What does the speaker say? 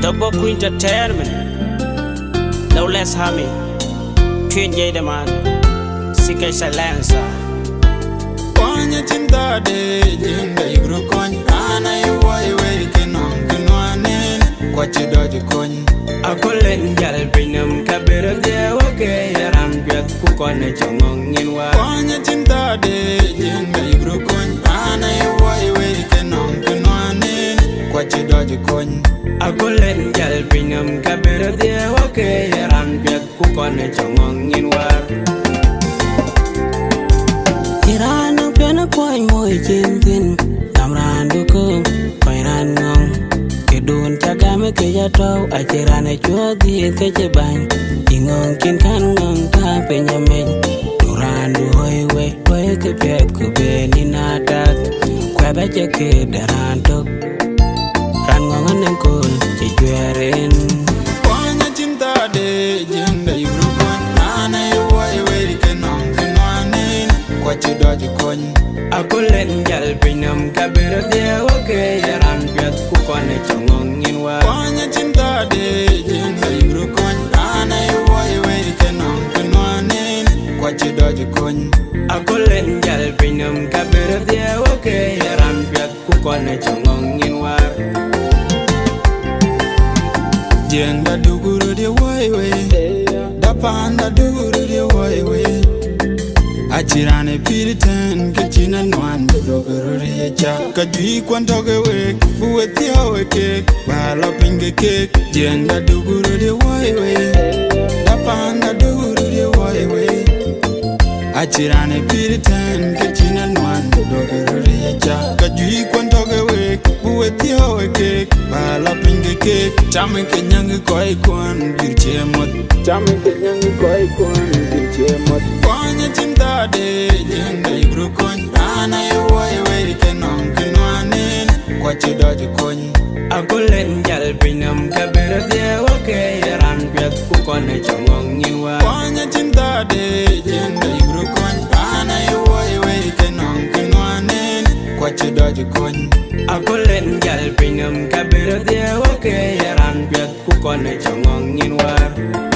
Double Queen Entertainment. No less hammy. Twin J the man. CK Silencer. Kwanya chinda de jinda igro kony ana yuwa iwe kinong kinwane kwa chidoji kony Akolen jal pinam kabira de wake yaram biat kukone chongong inwa. Kwanya chinda de jinda igro kony ana yuwa iwe kinong kinwane kwa chidoji kony Akolen jal pinam kabira de wake yaram biat kukone chongong inwa. Irana pena koi moi chintin Namrandu kong koi ran ngong Kedun chagame keja tau Achirane chua diit keje bany Ingong kin kan ngong ta penya meny Nurandu hoi we Hoi ke pet kube ni natak Kwebe cheke daran tok Ran ngong anem kun chijwerin Kwanya chinda de jinda igro kony ana yuwa iwe kinong kinwane kwa chidoji kony Akolen jal pinam kabira de wake yaram biat kukone chongong inwa. Kwanya chinda de jinda igro kony ana yuwa iwe kinong kinwane kwa chidoji kony Akolen jal pinam kabira de wake yaram biat kukone chongong inwa. Jenda duguru de waiwe Dapanda duguru de waiwe Achirane piritan Kachina nwan duguru de cha Kajui kwantoge wek Buwe tia weke Bala pinge kek Jenda duguru de waiwe Dapanda duguru de waiwe Achirane piritan Kachina nwan duguru de cha Kajui kwantoge wek Buwe tia weke Bala pinge kek Chame kenyangi koi kwan Birche mot Chame kenyangi koi kwan Birche mot Kwanya chinda de Jenda igro kony Ana yuwa iwe kenong kinwanin Kwa chidoji kony Akolen jal pinam kabira de wake yaram biat kukone chongong inwa. Kwanya chinda de Jenda igro kony Ana yuwa iwe kenong kinwanin Kwa chidoji kony Akolen jal pinam kabira de wake yaram biat kukone chongong inwa.